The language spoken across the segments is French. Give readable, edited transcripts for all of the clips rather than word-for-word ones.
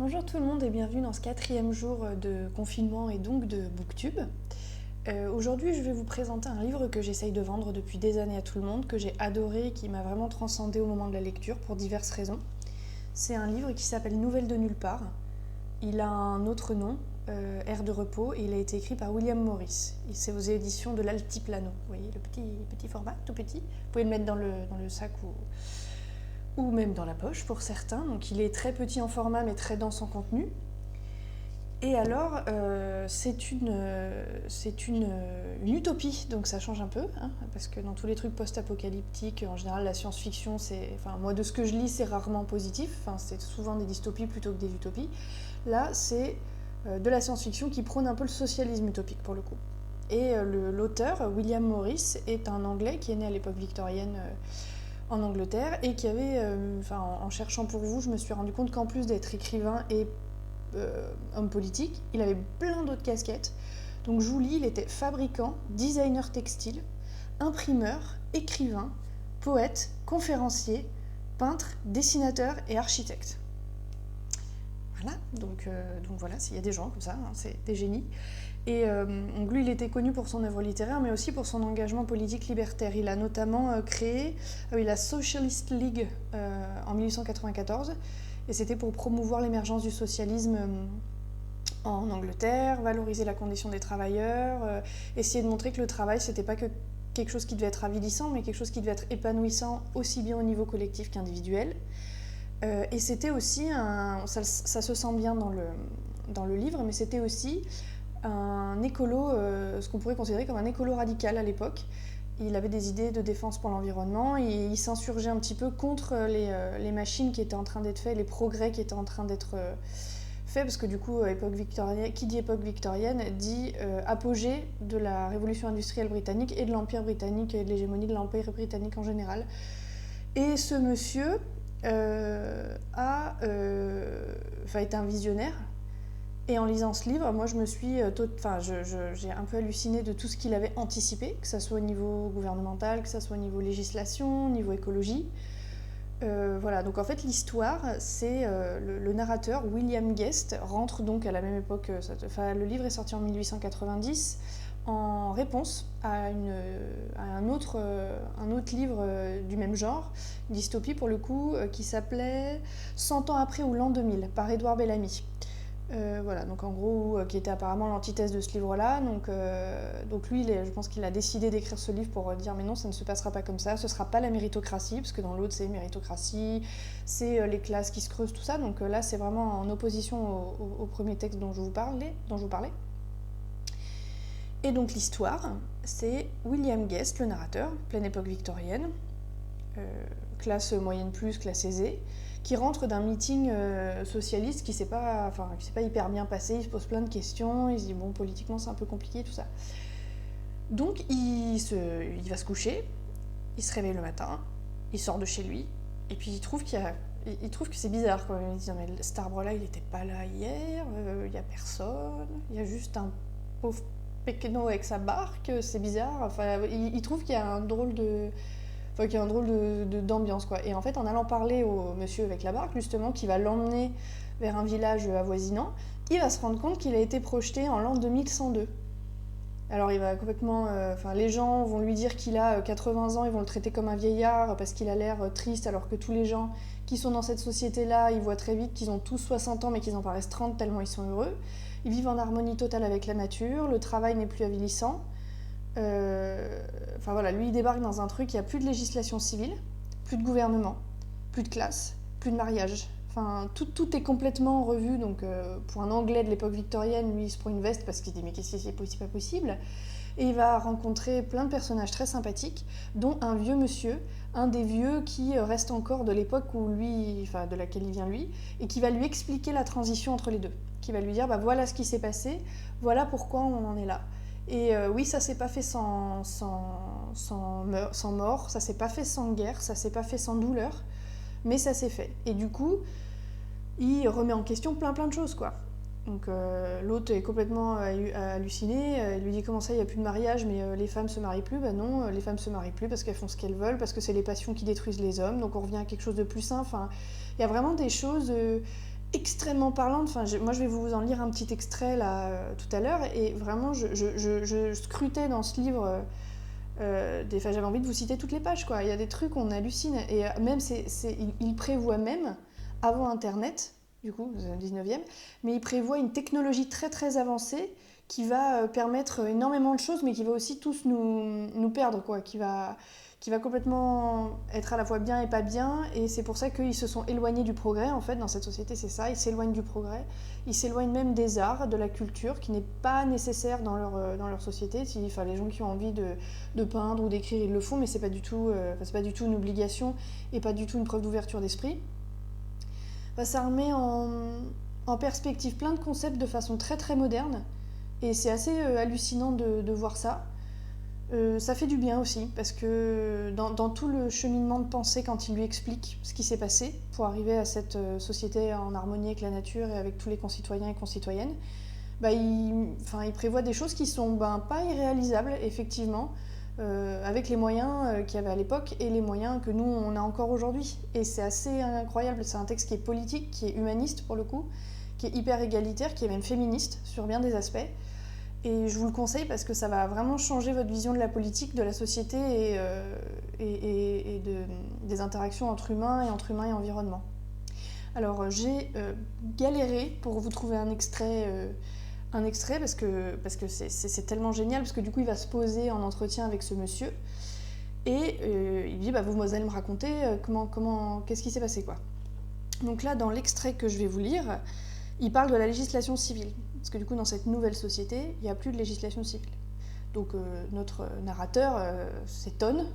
Bonjour tout le monde et bienvenue dans ce 4e jour de confinement et donc de Booktube. Aujourd'hui je vais vous présenter un livre que j'essaye de vendre depuis des années à tout le monde, que j'ai adoré et qui m'a vraiment transcendé au moment de la lecture pour diverses raisons. C'est un livre qui s'appelle Nouvelles de nulle part. Il a un autre nom, Air de repos, et il a été écrit par William Morris. C'est aux éditions de l'Altiplano. Vous voyez le petit format, tout petit. Vous pouvez le mettre dans le sac ou même dans la poche pour certains. Donc il est très petit en format mais très dense en contenu. Et alors, c'est une utopie, donc ça change un peu, hein, parce que dans tous les trucs post-apocalyptiques, en général, la science-fiction, moi, de ce que je lis, c'est rarement positif, c'est souvent des dystopies plutôt que des utopies. Là, c'est de la science-fiction qui prône un peu le socialisme utopique, pour le coup. Et l'auteur, William Morris, est un Anglais qui est né à l'époque victorienne en Angleterre, et qui avait, en cherchant pour vous, je me suis rendu compte qu'en plus d'être écrivain et homme politique, il avait plein d'autres casquettes. Donc je vous lis, il était fabricant, designer textile, imprimeur, écrivain, poète, conférencier, peintre, dessinateur et architecte. Voilà, donc voilà, il y a des gens comme ça, hein, c'est des génies. Et donc lui, il était connu pour son œuvre littéraire, mais aussi pour son engagement politique libertaire. Il a notamment créé la Socialist League en 1894, et c'était pour promouvoir l'émergence du socialisme en Angleterre, valoriser la condition des travailleurs, essayer de montrer que le travail, c'était pas que quelque chose qui devait être avilissant, mais quelque chose qui devait être épanouissant aussi bien au niveau collectif qu'individuel. Et c'était aussi, ça se sent bien dans le livre, mais c'était aussi un écolo, ce qu'on pourrait considérer comme un écolo radical à l'époque. Il avait des idées de défense pour l'environnement et il s'insurgeait un petit peu contre les machines qui étaient en train d'être faites, les progrès qui étaient en train d'être faits, parce que du coup, époque victorienne, qui dit époque victorienne dit apogée de la révolution industrielle britannique et de l'Empire britannique et de l'hégémonie de l'Empire britannique en général. Et ce monsieur été un visionnaire. Et en lisant ce livre, moi je me suis j'ai un peu halluciné de tout ce qu'il avait anticipé, que ce soit au niveau gouvernemental, que ce soit au niveau législation, au niveau écologie. Voilà, donc en fait l'histoire, c'est le narrateur William Guest rentre donc à la même époque, le livre est sorti en 1890, en réponse à un autre livre du même genre, une dystopie pour le coup, qui s'appelait 100 ans après ou l'an 2000 par Edouard Bellamy. Voilà, donc en gros, qui était apparemment l'antithèse de ce livre-là. Donc lui, je pense qu'il a décidé d'écrire ce livre pour dire mais non, ça ne se passera pas comme ça, ce ne sera pas la méritocratie, parce que dans l'autre c'est méritocratie, c'est les classes qui se creusent, tout ça. Donc là, c'est vraiment en opposition au premier texte dont je vous parlais. Et donc l'histoire, c'est William Guest, le narrateur, pleine époque victorienne, classe moyenne plus, classe aisée, qui rentre d'un meeting socialiste qui s'est pas hyper bien passé, il se pose plein de questions, il se dit bon, politiquement c'est un peu compliqué, tout ça. Donc il va se coucher, il se réveille le matin, il sort de chez lui, et puis il trouve que c'est bizarre, quoi. Il dit non, mais cet arbre-là, il était pas là hier, il y a personne, il y a juste un pauvre Péqueno avec sa barque, c'est bizarre. Enfin, il trouve qu'il y a un drôle d'ambiance, quoi. Et en fait, en allant parler au monsieur avec la barque, justement, qui va l'emmener vers un village avoisinant, il va se rendre compte qu'il a été projeté en l'an 2102. Alors il va complètement... les gens vont lui dire qu'il a 80 ans, ils vont le traiter comme un vieillard parce qu'il a l'air triste, alors que tous les gens qui sont dans cette société-là, ils voient très vite qu'ils ont tous 60 ans mais qu'ils en paraissent 30 tellement ils sont heureux. Ils vivent en harmonie totale avec la nature, le travail n'est plus avilissant. Lui il débarque dans un truc, il n'y a plus de législation civile, plus de gouvernement, plus de classe, plus de mariage. Tout est complètement revu, donc pour un Anglais de l'époque victorienne, lui il se prend une veste parce qu'il dit mais qu'est-ce que c'est pas possible. Et il va rencontrer plein de personnages très sympathiques, dont un vieux monsieur, un des vieux qui reste encore de l'époque de laquelle il vient lui, et qui va lui expliquer la transition entre les deux, qui va lui dire voilà ce qui s'est passé, voilà pourquoi on en est là. Et oui, ça s'est pas fait sans mort, ça s'est pas fait sans guerre, ça s'est pas fait sans douleur, mais ça s'est fait. Et du coup, il remet en question plein de choses, quoi. Donc l'autre est complètement halluciné, il lui dit comment ça, il n'y a plus de mariage, mais les femmes se marient plus. Ben non, les femmes se marient plus parce qu'elles font ce qu'elles veulent, parce que c'est les passions qui détruisent les hommes, donc on revient à quelque chose de plus sain. Il y a vraiment des choses extrêmement parlante. Enfin, moi, je vais vous en lire un petit extrait là tout à l'heure, et vraiment, je scrutais dans ce livre. J'avais envie de vous citer toutes les pages, quoi. Il y a des trucs, on hallucine. Et même, il prévoit même, avant Internet, du coup, le 19e, mais il prévoit une technologie très très avancée qui va permettre énormément de choses, mais qui va aussi tous nous perdre, quoi. Qui va complètement être à la fois bien et pas bien. Et c'est pour ça qu'ils se sont éloignés du progrès, en fait, dans cette société, c'est ça. Ils s'éloignent du progrès. Ils s'éloignent même des arts, de la culture, qui n'est pas nécessaire dans leur société. Enfin, les gens qui ont envie de peindre ou d'écrire, ils le font, mais c'est pas du tout une obligation et pas du tout une preuve d'ouverture d'esprit. Ça remet en perspective plein de concepts de façon très très moderne, et c'est assez hallucinant de voir ça. Ça fait du bien aussi, parce que dans tout le cheminement de pensée, quand il lui explique ce qui s'est passé pour arriver à cette société en harmonie avec la nature et avec tous les concitoyens et concitoyennes, il prévoit des choses qui sont pas irréalisables, effectivement, avec les moyens qu'il y avait à l'époque et les moyens que nous, on a encore aujourd'hui. Et c'est assez incroyable, c'est un texte qui est politique, qui est humaniste pour le coup, qui est hyper égalitaire, qui est même féministe sur bien des aspects. Et je vous le conseille parce que ça va vraiment changer votre vision de la politique, de la société des interactions entre humains et environnement. Alors j'ai galéré pour vous trouver un extrait parce que c'est tellement génial, parce que du coup il va se poser en entretien avec ce monsieur et il dit vous allez me raconter qu'est-ce qui s'est passé, quoi. Donc là, dans l'extrait que je vais vous lire, il parle de la législation civile. Parce que du coup, dans cette nouvelle société, il n'y a plus de législation civile. Donc notre narrateur s'étonne,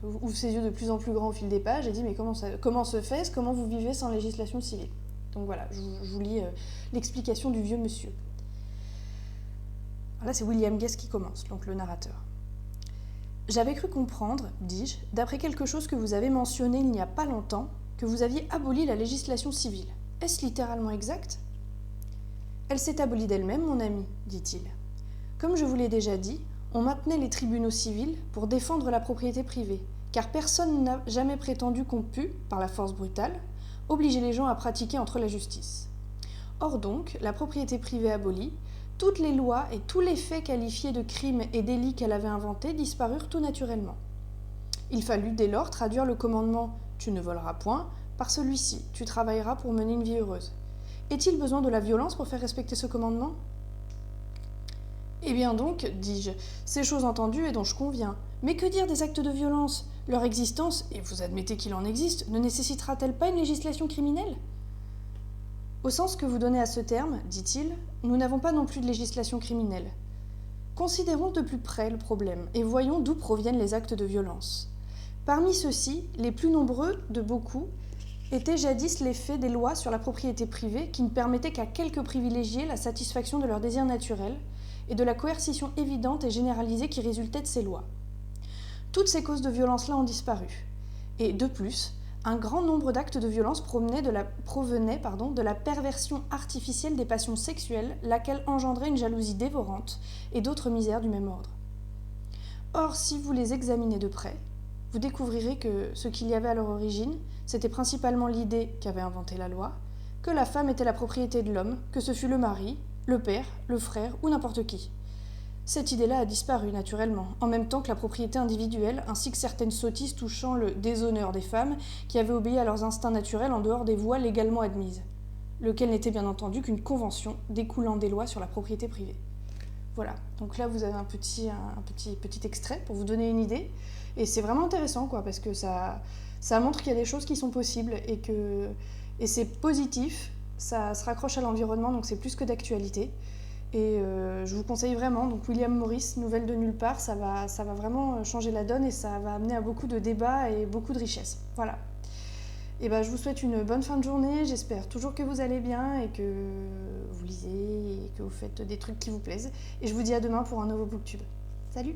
ouvre ses yeux de plus en plus grands au fil des pages et dit mais comment se fait-ce, comment vous vivez sans législation civile? Donc voilà, je vous lis l'explication du vieux monsieur. Alors là, c'est William Guest qui commence, donc le narrateur. J'avais cru comprendre, dis-je, d'après quelque chose que vous avez mentionné il n'y a pas longtemps, que vous aviez aboli la législation civile. Est-ce littéralement exact ? Elle s'est abolie d'elle-même, mon ami, dit-il. Comme je vous l'ai déjà dit, on maintenait les tribunaux civils pour défendre la propriété privée, car personne n'a jamais prétendu qu'on pût, par la force brutale, obliger les gens à pratiquer entre la justice. Or donc, la propriété privée abolie, toutes les lois et tous les faits qualifiés de crimes et délits qu'elle avait inventés disparurent tout naturellement. Il fallut dès lors traduire le commandement « tu ne voleras point » par celui-ci « tu travailleras pour mener une vie heureuse ». Est-il besoin de la violence pour faire respecter ce commandement ? Eh bien donc, dis-je, ces choses entendues et dont je conviens. Mais que dire des actes de violence ? Leur existence, et vous admettez qu'il en existe, ne nécessitera-t-elle pas une législation criminelle ? Au sens que vous donnez à ce terme, dit-il, nous n'avons pas non plus de législation criminelle. Considérons de plus près le problème et voyons d'où proviennent les actes de violence. Parmi ceux-ci, les plus nombreux de beaucoup étaient jadis l'effet des lois sur la propriété privée qui ne permettaient qu'à quelques privilégiés la satisfaction de leurs désirs naturels et de la coercition évidente et généralisée qui résultait de ces lois. Toutes ces causes de violence-là ont disparu. Et de plus, un grand nombre d'actes de violence provenaient de la perversion artificielle des passions sexuelles, laquelle engendrait une jalousie dévorante et d'autres misères du même ordre. Or, si vous les examinez de près, vous découvrirez que ce qu'il y avait à leur origine, c'était principalement l'idée qu'avait inventée la loi, que la femme était la propriété de l'homme, que ce fût le mari, le père, le frère ou n'importe qui. Cette idée-là a disparu naturellement, en même temps que la propriété individuelle, ainsi que certaines sottises touchant le déshonneur des femmes qui avaient obéi à leurs instincts naturels en dehors des voies légalement admises, lequel n'était bien entendu qu'une convention découlant des lois sur la propriété privée. Voilà, donc là vous avez un petit extrait pour vous donner une idée, et c'est vraiment intéressant, quoi, parce que ça montre qu'il y a des choses qui sont possibles et c'est positif, ça se raccroche à l'environnement, donc c'est plus que d'actualité. Et je vous conseille vraiment, donc William Morris, Nouvelles de nulle part, ça va vraiment changer la donne et ça va amener à beaucoup de débats et beaucoup de richesse. Voilà. Et je vous souhaite une bonne fin de journée, j'espère toujours que vous allez bien et que vous lisez et que vous faites des trucs qui vous plaisent. Et je vous dis à demain pour un nouveau BookTube. Salut!